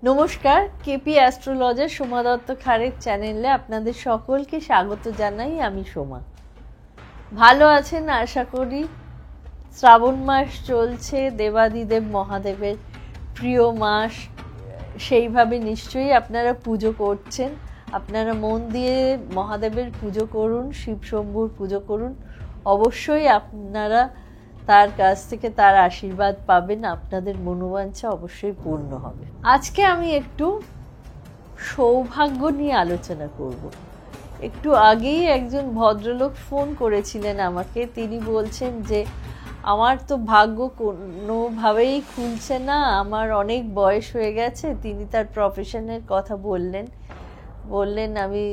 নমস্কার, KP astrologer Soma Dutta খাড়ের চ্যানেলে আপনাদের সকলকে স্বাগত জানাই। আমি সোমা। ভালো আছেন আশা করি। শ্রাবণ মাস চলছে, দেবাদিদেব মহাদেবের প্রিয় মাস, সেইভাবে নিশ্চয়ই আপনারা পুজো করছেন। আপনারা মন দিয়ে মহাদেবের পুজো করুন, শিব শম্ভুর পুজো করুন। অবশ্যই আপনারা তার কাছ থেকে তার আশীর্বাদ পাবেন, আপনাদের মনোবাঞ্ছা অবশ্যই পূর্ণ হবে। আজকে আমি একটু সৌভাগ্য নিয়ে আলোচনা করব। একটু আগেই একজন ভদ্রলোক ফোন করেছিলেন আমাকে। তিনি বলছেন যে আমার তো ভাগ্য কোনোভাবেই খুলছে না, আমার অনেক বয়স হয়ে গেছে। তিনি তার প্রফেশনের কথা বললেন আমি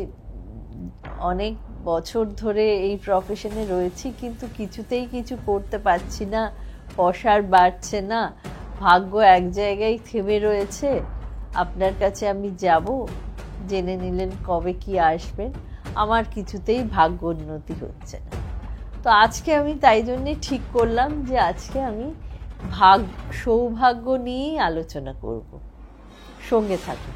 অনেক বছর ধরে এই প্রফেশনে রয়েছি, কিন্তু কিছুতেই কিছু করতে পারছি না, পয়সার বাড়ছে না, ভাগ্য এক জায়গায় থেমে রয়েছে। আপনার কাছে আমি যাব, জেনে নিলেন কবে কি আসবেন। আমার কিছুতেই ভাগ্য উন্নতি হচ্ছে না। তো আজকে আমি তাই জন্যে ঠিক করলাম যে আজকে আমি সৌভাগ্য নিয়েই আলোচনা করব। সঙ্গে থাকুন।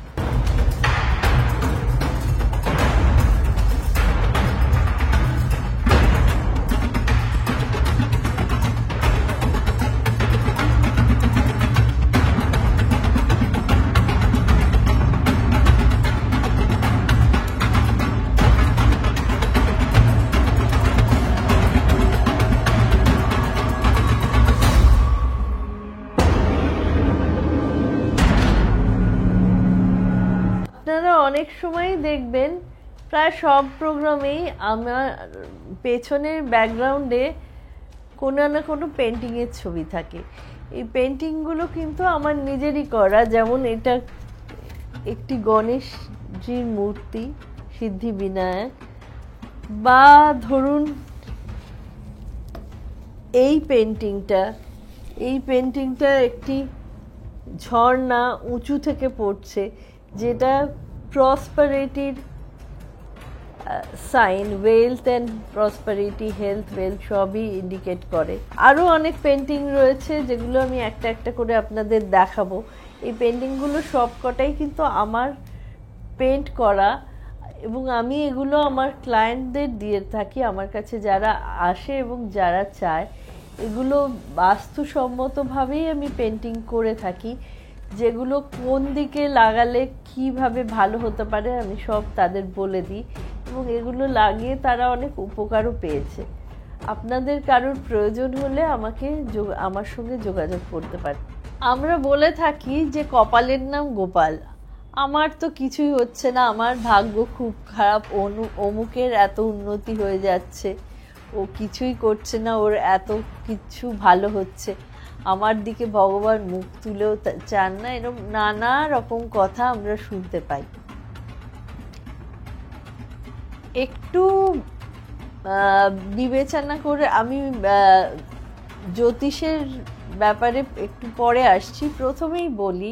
আপনারা অনেক সময় দেখবেন, প্রায় সব প্রোগ্রামেই আমার পেছনের ব্যাকগ্রাউন্ডে কোনো না কোনো পেন্টিংয়ের ছবি থাকে। এই পেন্টিংগুলো কিন্তু আমার নিজেরই করা। যেমন এটা একটি গণেশজির মূর্তি, সিদ্ধিবিনায়ক। বা ধরুন এই পেন্টিংটা একটি ঝর্ণা উঁচু থেকে পড়ছে, যেটা প্রসপারিটির sign, wealth and prosperity, health, wealth সবই ইন্ডিকেট করে। আরও অনেক পেন্টিং রয়েছে যেগুলো আমি একটা একটা করে আপনাদের দেখাবো। এই পেন্টিংগুলো সবকটাই কিন্তু আমার পেন্ট করা, এবং আমি এগুলো আমার ক্লায়েন্টদের দিয়ে থাকি। আমার কাছে যারা আসে এবং যারা চায়, এগুলো বাস্তুসম্মতভাবেই আমি পেন্টিং করে থাকি। যেগুলো কোন দিকে লাগালে কিভাবে ভালো হতে পারে আমি সব তাদের বলে দিই, এবং এগুলো লাগিয়ে তারা অনেক উপকারও পেয়েছে। আপনাদের কারোর প্রয়োজন হলে আমার সঙ্গে যোগাযোগ করতে পারেন। আমরা বলে থাকি যে কপালের নাম গোপাল। আমার তো কিছুই হচ্ছে না, আমার ভাগ্য খুব খারাপ, অমুকের এত উন্নতি হয়ে যাচ্ছে, ও কিছুই করছে না, ওর এত কিছু ভালো হচ্ছে, আমার দিকে ভগবান মুখ তুলেও চান না। এরকম নানা রকম কথা আমরা শুনতে পাই। একটু বিবেচনা করে আমি জ্যোতিষের ব্যাপারে একটু পরে আসছি। প্রথমেই বলি,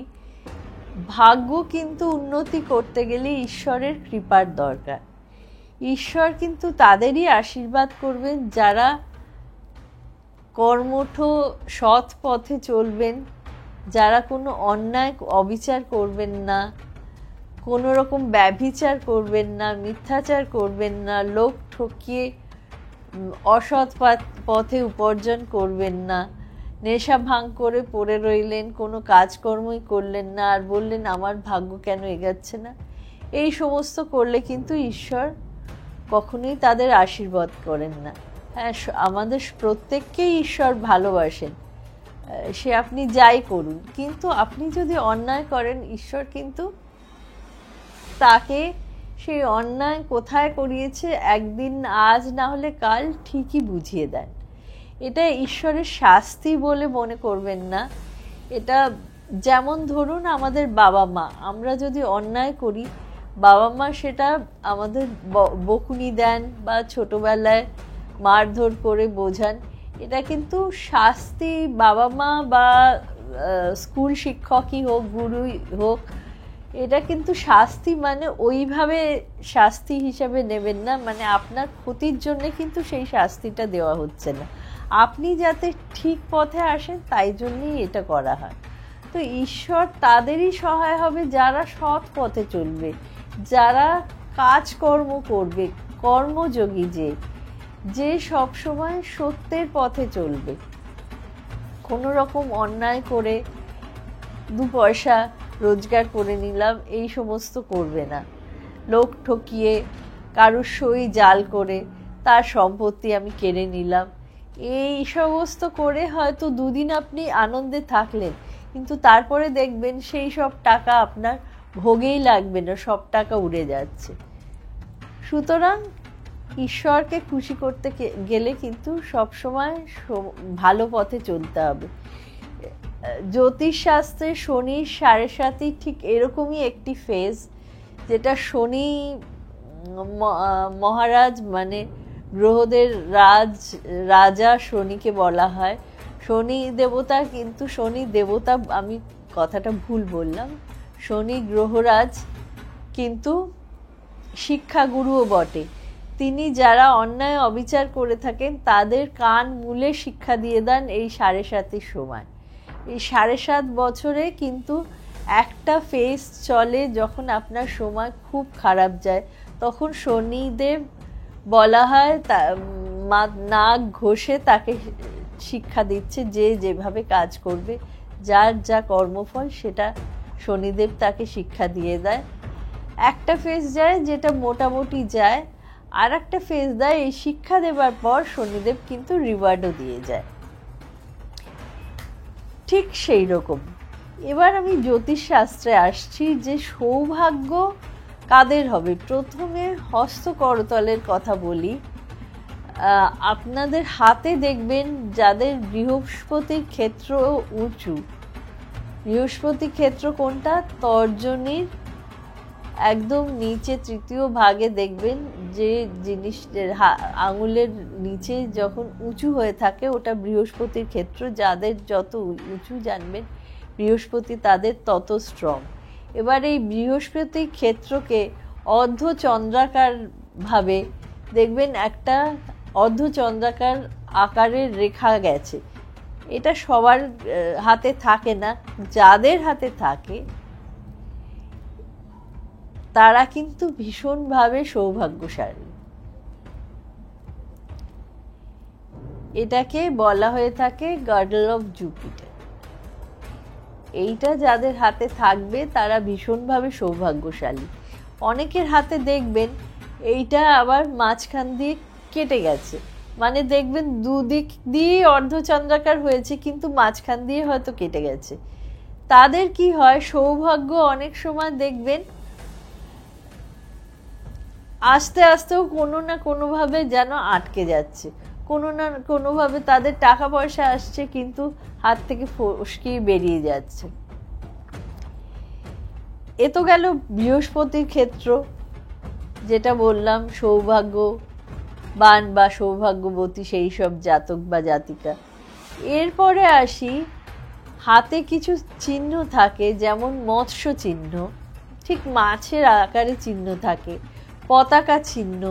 ভাগ্য কিন্তু উন্নতি করতে গেলে ঈশ্বরের কৃপার দরকার। ঈশ্বর কিন্তু তাদেরই আশীর্বাদ করবেন যারা কর্মঠ সৎ পথে চলবেন, যারা কোনো অন্যায় অবিচার করবেন না, কোনো রকম ব্যভিচার করবেন না, মিথ্যাচার করবেন না, লোক ঠকিয়ে অসৎ পথে উপার্জন করবেন না, নেশা ভাঙ করে পড়ে রইলেন, কোনো কাজকর্মই করলেন না, আর বললেন আমার ভাগ্য কেন এগাচ্ছে না। এই সমস্ত করলে কিন্তু ঈশ্বর কখনোই তাদের আশীর্বাদ করেন না। হ্যাঁ, আমাদের প্রত্যেককেই ঈশ্বর ভালোবাসেন, সে আপনি যাই করুন, কিন্তু আপনি যদি অন্যায় করেন, ঈশ্বর কিন্তু তাকে সেই অন্যায় কোথায় করিয়েছে একদিন, আজ না হলে কাল ঠিকই বুঝিয়ে দেন। এটা ঈশ্বরের শাস্তি বলে মনে করবেন না। এটা যেমন ধরুন আমাদের বাবা মা, আমরা যদি অন্যায় করি, বাবা মা সেটা আমাদের বকুনি দেন বা ছোটবেলায় মারধর করে বোঝান। এটা কিন্তু শাস্তি, বাবা মা বা স্কুল শিক্ষকই হোক, গুরুই হোক, এটা কিন্তু শাস্তি, মানে ওইভাবে শাস্তি হিসাবে নেবেন না। মানে আপনার ক্ষতির জন্য কিন্তু সেই শাস্তিটা দেওয়া হচ্ছে না, আপনি যাতে ঠিক পথে আসেন তাই জন্যই এটা করা হয়। তো ঈশ্বর তাদেরই সহায় হবে যারা সৎ পথে চলবে, যারা কাজকর্ম করবে, কর্মযোগী, যে সবসময় সত্যের পথে চলবে, কোনো রকম অন্যায় করে 2 পয়সা রোজগার করে নিলাম এই সমস্ত করবে না। লোক ঠকিয়ে, কারুর সই জাল করে তার সম্পত্তি আমি কেড়ে নিলাম, এই সমস্ত করে হয়তো 2 দিন আপনি আনন্দে থাকলেন, কিন্তু তারপরে দেখবেন সেই সব টাকা আপনার ভোগেই লাগবে না, সব টাকা উড়ে যাচ্ছে। সুতরাং ঈশ্বরকে খুশি করতে গেলে কিন্তু সবসময় ভালো পথে চলতে হবে। জ্যোতিষশাস্ত্রে শনির 7.5 ঠিক এরকমই একটি ফেজ, যেটা শনি মহারাজ, মানে গ্রহদের রাজা শনিকে বলা হয়। শনি দেবতা, কিন্তু শনি দেবতা, আমি কথাটা ভুল বললাম, শনি গ্রহরাজ কিন্তু শিক্ষাগুরুও বটে। তিনি যারা অন্যায় অবিচার করে থাকেন তাদের কান মূলে শিক্ষা দিয়ে দেন এই 7.5 সময়। এই 7.5 বছরে কিন্তু একটা ফেজ চলে, যখন আপনার সময় খুব খারাপ যায়, তখন শনিদেব বলা হয় নাক ঘষে তাকে শিক্ষা দিচ্ছে, যে যেভাবে কাজ করবে, যার যা কর্মফল সেটা শনিদেব তাকে শিক্ষা দিয়ে দেয়। একটা ফেজ যায় যেটা মোটামুটি যায়, আর একটা ফেজ দেয় এই শিক্ষা দেবার পর শনিদেব কিন্তু রিওয়ার্ডও দিয়ে যায়। ঠিক সেই রকম এবার আমি জ্যোতিষশাস্ত্রে আসছি, যে সৌভাগ্য কাদের হবে। প্রথমে হস্ত করতলের কথা বলি। আপনাদের হাতে দেখবেন যাদের বৃহস্পতির ক্ষেত্র উঁচু, বৃহস্পতি ক্ষেত্র কোনটা, তর্জনীর একদম নিচে 3য় ভাগে দেখবেন যে জিনিসের আঙুলের নিচে যখন উঁচু হয়ে থাকে ওটা বৃহস্পতির ক্ষেত্র। যাদের যত উঁচু জানবেন বৃহস্পতি তাদের তত স্ট্রং। এবার এই বৃহস্পতি ক্ষেত্রকে অর্ধচন্দ্রাকার ভাবে দেখবেন, একটা অর্ধচন্দ্রাকার আকারের রেখা গেছে। এটা সবার হাতে থাকে না, যাদের হাতে থাকে তারা কিন্তু ভীষণভাবে সৌভাগ্যশালী। এটাকে বলা হয়ে থাকে গার্ডল অফ জুপিটার। এইটা যাদের হাতে থাকবে তারা ভীষণভাবে সৌভাগ্যশালী। অনেকের হাতে দেখবেন এইটা আবার মাঝখান দিয়ে কেটে গেছে, মানে দেখবেন 2 দিক দিয়ে অর্ধচন্দ্রাকার হয়েছে কিন্তু মাঝখান দিয়ে হয়তো কেটে গেছে। তাদের কি হয়, সৌভাগ্য অনেক সময় দেখবেন আস্তে আস্তেও কোনো না কোনোভাবে যেন আটকে যাচ্ছে, কোনো না কোনোভাবে তাদের টাকা পয়সা আসছে কিন্তু হাত থেকে ফসকিয়ে বেরিয়ে যাচ্ছে। এ তো গেল বৃহস্পতির ক্ষেত্র, যেটা বললাম সৌভাগ্যবান বা সৌভাগ্যবতী সেই সব জাতক বা জাতিকা। এরপরে আসি, হাতে কিছু চিহ্ন থাকে, যেমন মৎস্য চিহ্ন, ঠিক মাছের আকারে চিহ্ন থাকে, পতাকা চিহ্ন।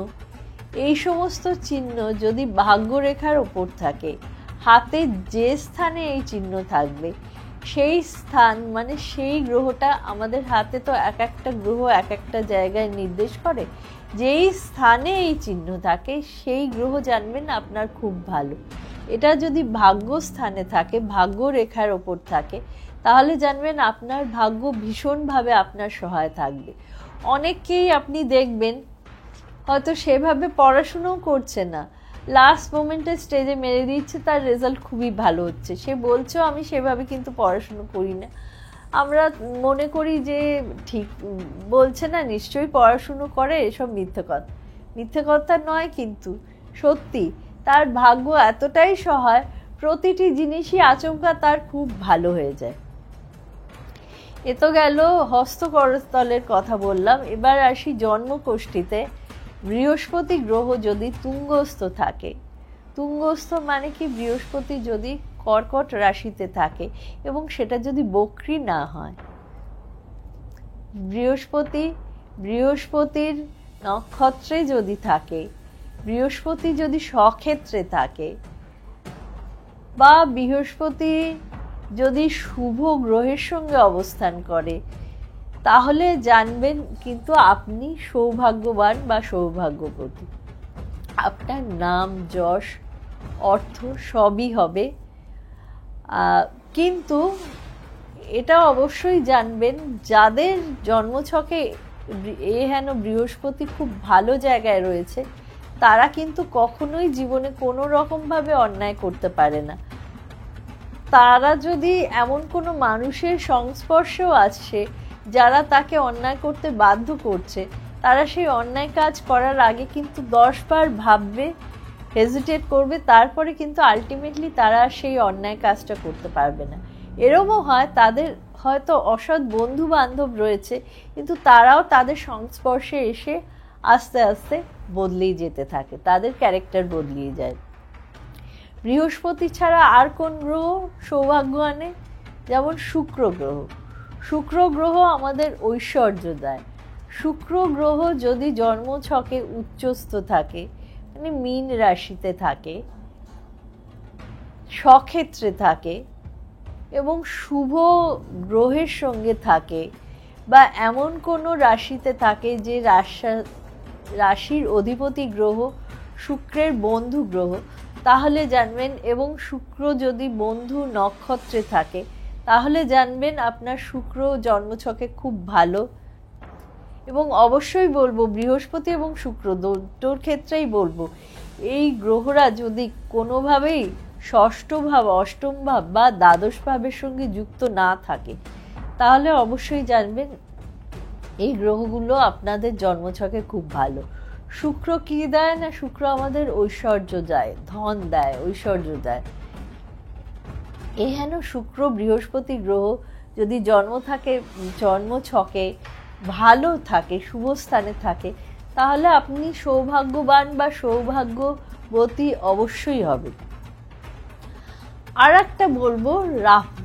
এই সমস্ত চিহ্ন যদি ভাগ্যরেখার ওপর থাকে, হাতে যে স্থানে এই চিহ্ন থাকবে সেই স্থান, মানে সেই গ্রহটা, আমাদের হাতে তো এক একটা গ্রহ এক একটা জায়গায় নির্দেশ করে, যেই স্থানে এই চিহ্ন থাকে সেই গ্রহ জানবেন আপনার খুব ভালো। এটা যদি ভাগ্যস্থানে থাকে, ভাগ্যরেখার ওপর থাকে, তাহলে জানবেন আপনার ভাগ্য ভীষণভাবে আপনার সহায় থাকবে। অনেককেই আপনি দেখবেন হয়তো সেভাবে পড়াশুনোও করছে না, লাস্ট মোমেন্টে স্টেজে মেরে দিচ্ছে, তার রেজাল্ট খুবই ভালো হচ্ছে। সে বলছেও আমি সেভাবে কিন্তু পড়াশুনো করি না। আমরা মনে করি যে ঠিক বলছে না, নিশ্চয়ই পড়াশুনো করে, এসব মিথ্যে কথা নয়, কিন্তু সত্যি তার ভাগ্য এতটাই সহায়, প্রতিটি জিনিসই আচমকা তার খুব ভালো হয়ে যায়। এ তো গেল হস্তকরতলের কথা বললাম। এবার আসি জন্মকুষ্ঠিতে। বৃহস্পতি গ্রহ যদি তুঙ্গস্থ থাকে, তুঙ্গস্থ মানে কি, বৃহস্পতি যদি কর্কট রাশিতে থাকে এবং সেটা যদি বক্রী না হয়, বৃহস্পতির নক্ষত্রে যদি থাকে, বৃহস্পতি যদি স্বক্ষেত্রে থাকে, বা বৃহস্পতি যদি শুভ গ্রহের সঙ্গে অবস্থান করে তাহলে জানবেন কিন্তু আপনি সৌভাগ্যবান বা সৌভাগ্যবতী। আপনার নাম, যশ, অর্থ সবই হবে। কিন্তু এটা অবশ্যই জানবেন, যাদের জন্মছকে হেন বৃহস্পতি খুব ভালো জায়গায় রয়েছে তারা কিন্তু কখনোই জীবনে কোনো রকমভাবে অন্যায় করতে পারে না। তারা যদি এমন কোনো মানুষের সংস্পর্শেও আসছে যারা তাকে অন্যায় করতে বাধ্য করছে, তারা সেই অন্যায় কাজ করার আগে কিন্তু 10 বার ভাববে, হেজিটেট করবে, তারপরে কিন্তু আলটিমেটলি তারা সেই অন্যায় কাজটা করতে পারবে না। এরকমও হয় তাদের হয়তো অসৎ বন্ধু বান্ধব রয়েছে, কিন্তু তারাও তাদের সংস্পর্শে এসে আস্তে আস্তে বদলেই যেতে থাকে, তাদের ক্যারেক্টার বদলিয়ে যায়। বৃহস্পতি ছাড়া আর কোন গ্রহ সৌভাগ্য আনে? যেমন শুক্র গ্রহ। শুক্র গ্রহ আমাদের ঐশ্বর্য দেয়। শুক্র গ্রহ যদি জন্মছকে উচ্চস্থ থাকে, মানে মীন রাশিতে থাকে, স্বক্ষেত্রে থাকে এবং শুভ গ্রহের সঙ্গে থাকে, বা এমন কোনো রাশিতে থাকে যে রাশির অধিপতি গ্রহ শুক্রের বন্ধু গ্রহ, তাহলে জানবেন, এবং শুক্র যদি বন্ধু নক্ষত্রে থাকে তাহলে জানবেন আপনার শুক্র জন্মছকে খুব ভালো। এবং অবশ্যই বলবো বৃহস্পতি এবং শুক্র দুটোর ক্ষেত্রেই বলবো, এই গ্রহরা যদি কোনোভাবেই ষষ্ঠ ভাব, অষ্টম ভাব বা দ্বাদশ ভাবের সঙ্গে যুক্ত না থাকে তাহলে অবশ্যই জানবেন এই গ্রহগুলো আপনাদের জন্মছকে খুব ভালো। শুক্র কি দেয় না? শুক্র আমাদের ঐশ্বর্য দেয়, ধন দেয়, ঐশ্বর্য দেয়। হেন শুক্র বৃহস্পতি গ্রহ যদি জন্মছকে ভালো থাকে, শুভ স্থানে থাকে, তাহলে আপনি সৌভাগ্যবান বা সৌভাগ্যবতী অবশ্যই হবে। আর একটা বলবো রাহু।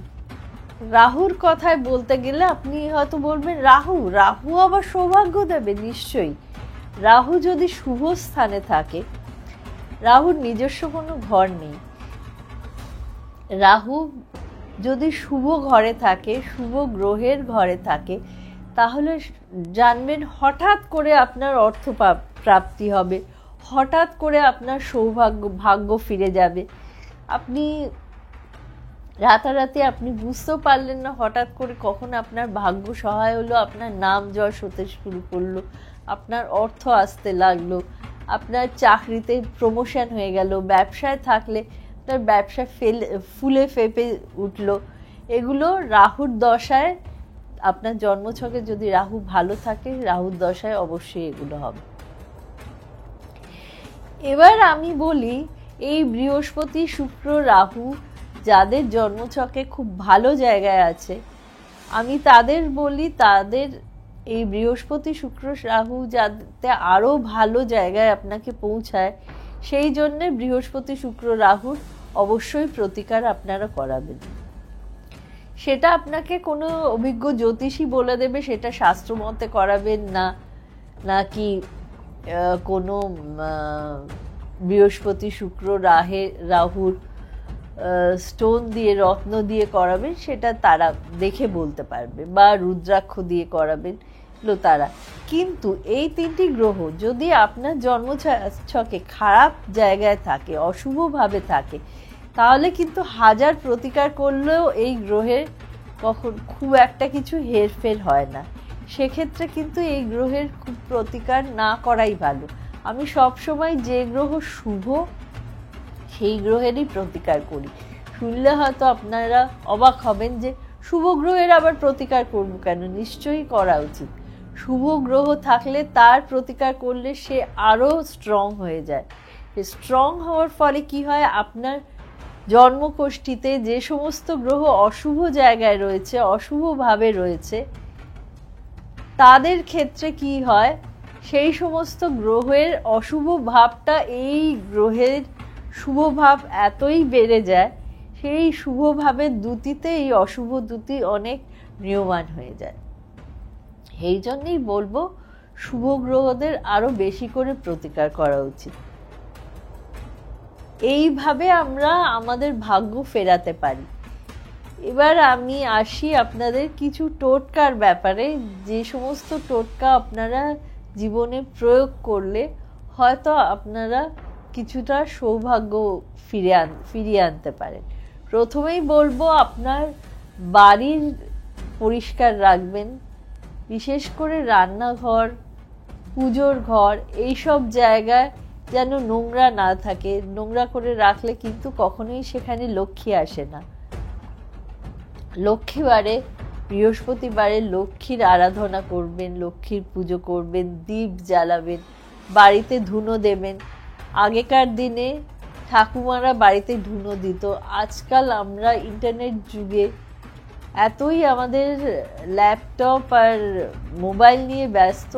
রাহুর কথায় বলতে গেলে আপনি হয়তো বলবেন রাহু আবার সৌভাগ্য দেবে? নিশ্চয়ই। রাহু যদি শুভ স্থানে থাকে, রাহুর নিজস্ব কোনো ঘর নেই, রাহু যদি শুভ ঘরে থাকে, শুভ গ্রহের ঘরে থাকে, তাহলে জানবেন হঠাৎ করে আপনার অর্থ প্রাপ্তি হবে, হঠাৎ করে আপনার ভাগ্য ফিরে যাবে। আপনি রাতারাতি আপনি বুঝতেও পারলেন না হঠাৎ করে কখন আপনার ভাগ্য সহায় হলো, আপনার নাম যশ হতে শুরু করলো, আপনার অর্থ আসতে লাগলো, আপনার চাকরিতে প্রমোশন হয়ে গেল, ব্যবসায় থাকলে তার ব্যবসা ফুলে ফেপে উঠলো। এগুলো রাহুর দশায়, আপনার জন্মছকে যদি রাহু ভালো থাকে, রাহুর দশায় অবশ্যই এগুলো হবে। এবার আমি বলি, এই বৃহস্পতি, শুক্র, রাহু যাদের জন্মছকে খুব ভালো জায়গায় আছে, আমি তাদের বলি, তাদের এই বৃহস্পতি, শুক্র, রাহু যাতে আরও ভালো জায়গায় আপনাকে পৌঁছায়, সেই জন্যে বৃহস্পতি, শুক্র, রাহুর অবশ্যই প্রতিকার আপনারা করাবেন। সেটা আপনাকে কোনো অভিজ্ঞ জ্যোতিষী বলে দেবে, সেটা শাস্ত্রমতে করাবেন না, নাকি কোনো বৃহস্পতি, শুক্র, রাহুর স্টোন দিয়ে, রত্ন দিয়ে করাবেন, সেটা তারা দেখে বলতে পারবে, বা রুদ্রাক্ষ দিয়ে করাবেন তারা। কিন্তু এই তিনটি গ্রহ যদি আপনার জন্মছকে খারাপ জায়গায় থাকে, অশুভভাবে থাকে, তাহলে কিন্তু হাজার প্রতিকার করলেও এই গ্রহের খুব একটা কিছু হেরফের হয় না। সেক্ষেত্রে কিন্তু এই গ্রহের খুব প্রতিকার না করাই ভালো। আমি সবসময় যে গ্রহ শুভ সেই গ্রহেরই প্রতিকার করি। শুনলে হয়তো আপনারা অবাক হবেন যে শুভ গ্রহের আবার প্রতিকার করব কেন? নিশ্চয়ই করা উচিত। শুভ গ্রহ থাকলে তার প্রতিকার করলে সে আরও স্ট্রং হয়ে যায়। স্ট্রং হওয়ার ফলে কি হয়, আপনার জন্মকুষ্ঠিতে যে সমস্ত গ্রহ অশুভ জায়গায় রয়েছে, অশুভভাবে রয়েছে, তাদের ক্ষেত্রে কি হয়, সেই সমস্ত গ্রহের অশুভ ভাবটা এই গ্রহের শুভ ভাব এতই বেড়ে যায়, সেই শুভ ভাবের দ্যুতিতে এই অশুভ দ্যুতি অনেক নিয়মান হয়ে যায়। এই জন্যই বলবো শুভ গ্রহদের আরো বেশি করে প্রতিকার করা উচিত। এইভাবে আমরা আমাদের ভাগ্য ফেরাতে পারি। এবার আমি আসি আপনাদের কিছু টোটকার ব্যাপারে, যে সমস্ত টোটকা আপনারা জীবনে প্রয়োগ করলে হয়তো আপনারা কিছুটা সৌভাগ্য ফিরিয়ে আনতে পারেন। প্রথমেই বলবো, আপনার বাড়ির পরিষ্কার রাখবেন, বিশেষ করে রান্নাঘর, পুজোর ঘর, এইসব জায়গায় যেন নোংরা না থাকে। নোংরা করে রাখলে কিন্তু কখনোই সেখানে লক্ষ্মী আসে না। লক্ষ্মীবারে, বৃহস্পতিবারে লক্ষ্মীর আরাধনা করবেন, লক্ষ্মীর পুজো করবেন, দীপ জ্বালাবেন, বাড়িতে ধুনো দেবেন। আগেকার দিনে ঠাকুমারা বাড়িতে ধুনো দিত। আজকাল আমরা ইন্টারনেট যুগে এতই আমাদের ল্যাপটপ আর মোবাইল নিয়ে ব্যস্ত,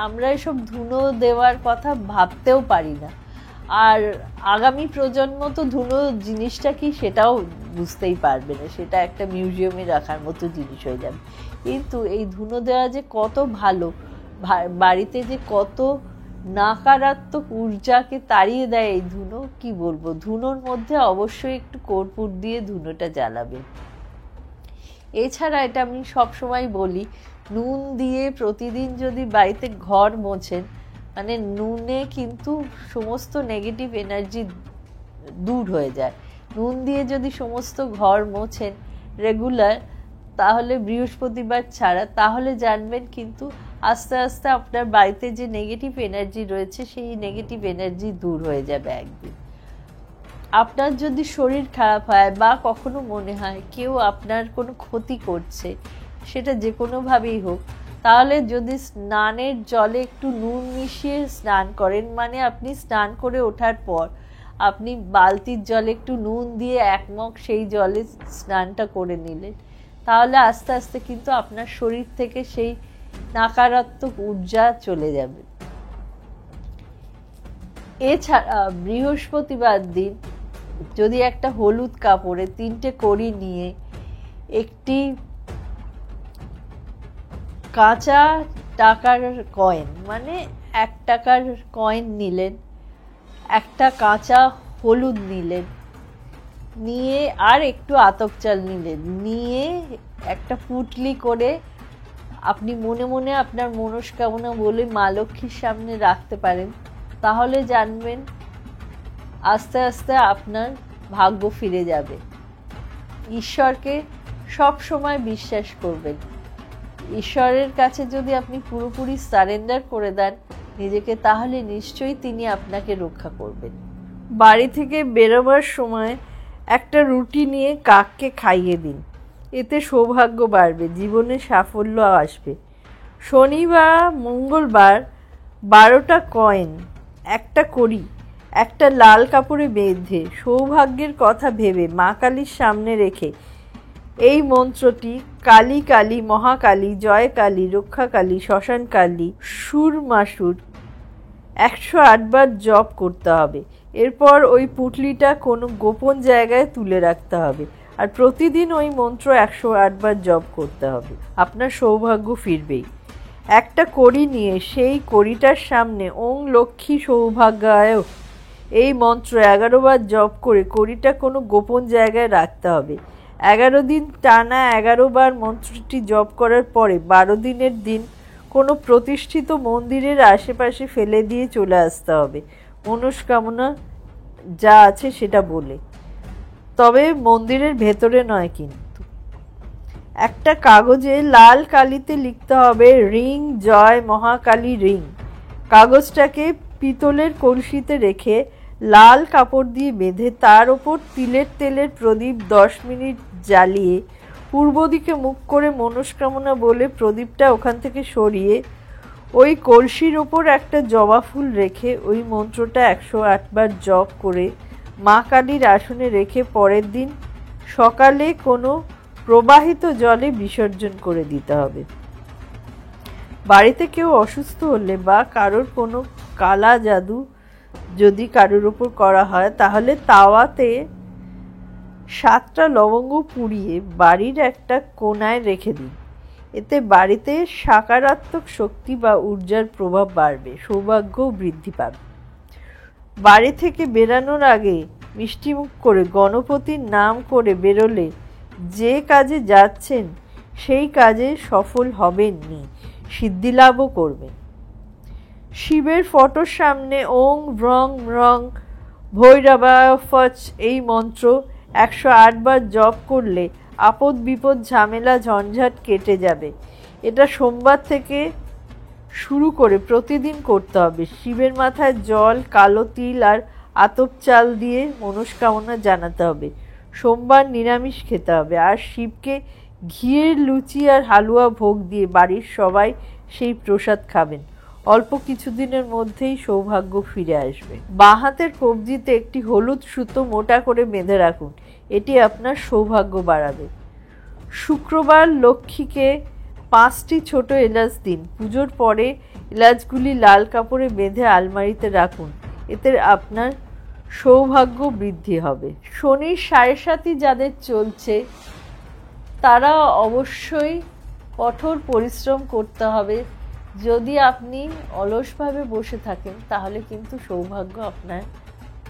আমরা এসব ধুনো দেওয়ার কথা ভাবতেও পারি না। আর আগামী প্রজন্ম তো ধুনো জিনিসটা কি সেটাও বুঝতেই পারবে না, সেটা একটা মিউজিয়ামে রাখার মতো জিনিস হয়ে যাবে। কিন্তু এই ধুনো দেওয়া যে কত ভালো, বাড়িতে যে কত নাকারাত্মক ঊর্জাকে তাড়িয়ে দেয় এই ধুনো, কি বলবো। ধুনোর মধ্যে অবশ্যই একটু কর্পূর দিয়ে ধুনোটা জ্বালাবে। এছাড়া এটা আমি সবসময় বলি, নুন দিয়ে প্রতিদিন যদি বাড়িতে ঘর মোছেন, মানে নুনে কিন্তু সমস্ত নেগেটিভ এনার্জি দূর হয়ে যায়। নুন দিয়ে যদি সমস্ত ঘর মোছেন রেগুলার, তাহলে বৃহস্পতিবার ছাড়া, তাহলে জানবেন কিন্তু আস্তে আস্তে আপনার বাড়িতে যে নেগেটিভ এনার্জি রয়েছে সেই নেগেটিভ এনার্জি দূর হয়ে যাবে একদিন। আপনার যদি শরীর খারাপ হয় বা কখনো মনে হয় কেউ আপনার কোনো ক্ষতি করছে, সেটা যে কোনোভাবেই হোক, তাহলে যদি স্নানের জলে একটু নুন মিশিয়ে স্নান করেন, মানে আপনি স্নান করে ওঠার পর আপনি বালতির জলে একটু নুন দিয়ে এক মগ সেই জলে স্নানটা করে নিলেন, তাহলে আস্তে আস্তে কিন্তু আপনার শরীর থেকে সেই নাকারাত্মক ঊর্জা চলে যাবে। এছাড়া বৃহস্পতিবার দিন যদি একটা হলুদ কাপড়ে 3টে কড়ি নিয়ে একটি কাঁচা টাকার কয়েন, মানে 1 টাকার কয়েন নিলেন, একটা কাঁচা হলুদ নিলেন, নিয়ে আর একটু আতপ চাল নিলেন, নিয়ে একটা পুটলি করে আপনি মনে মনে আপনার মনস্কামনা বলে মা লক্ষ্মীর সামনে রাখতে পারেন। তাহলে জানবেন আস্তে আস্তে আপনার ভাগ্য ফিরে যাবে। ঈশ্বরকে সব সময় বিশ্বাস করবেন। ঈশ্বরের কাছে যদি আপনি পুরোপুরি সারেন্ডার করে দেন নিজেকে, তাহলে নিশ্চয়ই তিনি আপনাকে রক্ষা করবেন। বাড়ি থেকে বেরোবার সময় একটা রুটি নিয়ে কাককে খাইয়ে দিন, এতে সৌভাগ্য বাড়বে, জীবনে সাফল্য আসবে। শনি বা মঙ্গলবার 12টা কয়েন, একটা কড়ি একটা লাল কাপড়ে বেঁধে সৌভাগ্যের কথা ভেবে মা কালীর সামনে রেখে এই মন্ত্রটি কালী কালী, মহাকালী, জয় কালী, রক্ষা কালী, শ্মশান কালী, সুরমাসুর 108 বার জপ করতে হবে। এরপর ওই পুটলিটা কোনো গোপন জায়গায় তুলে রাখতে হবে, আর প্রতিদিন ওই মন্ত্র 108 বার জপ করতে হবে। আপনার সৌভাগ্য ফিরবেই। একটা কড়ি নিয়ে সেই কড়িটার সামনে ওং লক্ষ্মী সৌভাগ্যায় এই মন্ত্র 11 বার জপ করে কড়িটা কোনো গোপন জায়গায় রাখতে হবে। 11 দিন টানা 11 বার মন্ত্রটি জপ করার পরে 12 দিনের দিন কোনো প্রতিষ্ঠিত মন্দিরের আশেপাশে ফেলে দিয়ে চলে আসতে হবে, মনস্কামনা যা আছে সেটা বলে। তবে মন্দিরের ভেতরে নয় কিন্তু। একটা কাগজে লাল কালিতে লিখতে হবে রিং জয় মহাকালী রিং। কাগজটাকে পিতলের কলসিতে রেখে লাল কাপড় দিয়ে বেঁধে তার ওপর তিলের তেলের প্রদীপ 10 মিনিট জ্বালিয়ে পূর্ব দিকে মুখ করে মনস্কামনা বলে প্রদীপটা ওখান থেকে সরিয়ে ওই কলসির ওপর একটা জবা ফুল রেখে ওই মন্ত্রটা 108 বার জপ করে মা কালীর আসনে রেখে পরের দিন সকালে কোনো প্রবাহিত জলে বিসর্জন করে দিতে হবে। বাড়িতে কেউ অসুস্থ হলে বা কারোর কোনো কালা জাদু যদি কারোর উপর করা হয়, তাহলে তাওয়াতে 7টা লবঙ্গ পুড়িয়ে বাড়ির একটা কোণায় রেখে দিন। এতে বাড়িতে সকারাত্মক শক্তি বা ঊর্জার প্রভাব বাড়বে, সৌভাগ্য বৃদ্ধি পাবে। বাড়ি থেকে বেরানোর আগে মিষ্টিমুখ করে গণপতির নাম করে বেরোলে যে কাজে যাচ্ছেন সেই কাজে সফল হবেননি, সিদ্ধিলাভও করবেন। শিবের ফটোর সামনে ওং ব্রং ম্রং ভৈরবায় ফচ এই মন্ত্র 108 বার জপ করলে আপদ বিপদ ঝামেলা ঝঞ্ঝাট কেটে যাবে। এটা সোমবার থেকে শুরু করে প্রতিদিন করতে হবে। শিবের মাথায় জল, কালো তিল আর আতপ চাল দিয়ে মনস্কামনা জানাতে হবে। সোমবার নিরামিষ খেতে হবে আর শিবকে ঘিয়ের লুচি আর হালুয়া ভোগ দিয়ে বাড়ির সবাই সেই প্রসাদ খাবেন। অল্প কিছুদিনের মধ্যেই সৌভাগ্য ফিরে আসবে। বাঁ হাতের কবজিতে একটি হলুদ সুতো মোটা করে বেঁধে রাখুন, এটি আপনার সৌভাগ্য বাড়াবে। শুক্রবার লক্ষ্মীকে 5টি ছোট এলাচ দিন। পুজোর পরে এলাচগুলি লাল কাপড়ে বেঁধে আলমারিতে রাখুন, এতে আপনার সৌভাগ্য বৃদ্ধি হবে। শনির 7.5 যাদের চলছে তারা অবশ্যই কঠোর পরিশ্রম করতে হবে। যদি আপনি অলসভাবে বসে থাকেন তাহলে কিন্তু সৌভাগ্য আপনার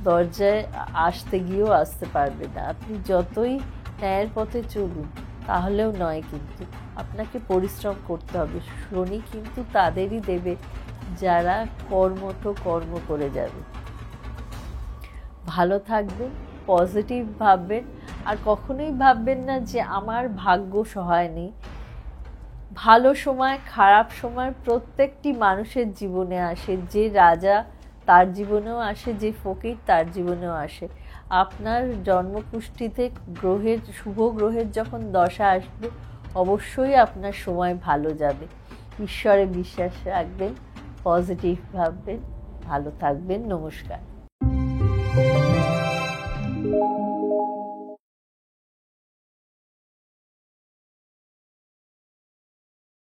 দরজায় আসতে গিয়েও আসতে পারবে না। আপনি যতই ন্যায়ের পথে চলুন তাহলেও নয়, কিন্তু আপনাকে পরিশ্রম করতে হবে। শনি কিন্তু তাদেরই দেবে যারা কর্মঠ কর্ম করে যাবে। ভালো থাকবেন, পজিটিভ ভাববেন, আর কখনোই ভাববেন না যে আমার ভাগ্য সহায় নেই। ভালো সময় খারাপ সময় প্রত্যেকটি মানুষের জীবনে আসে। যে রাজা তার জীবনেও আসে, যে ফকির তার জীবনেও আসে। আপনার জন্মকুষ্ঠিতে গ্রহের শুভ গ্রহের যখন দশা আসবে অবশ্যই আপনার সময় ভালো যাবে। ঈশ্বরে বিশ্বাস রাখবেন, পজিটিভ ভাববেন, ভালো থাকবেন। নমস্কার।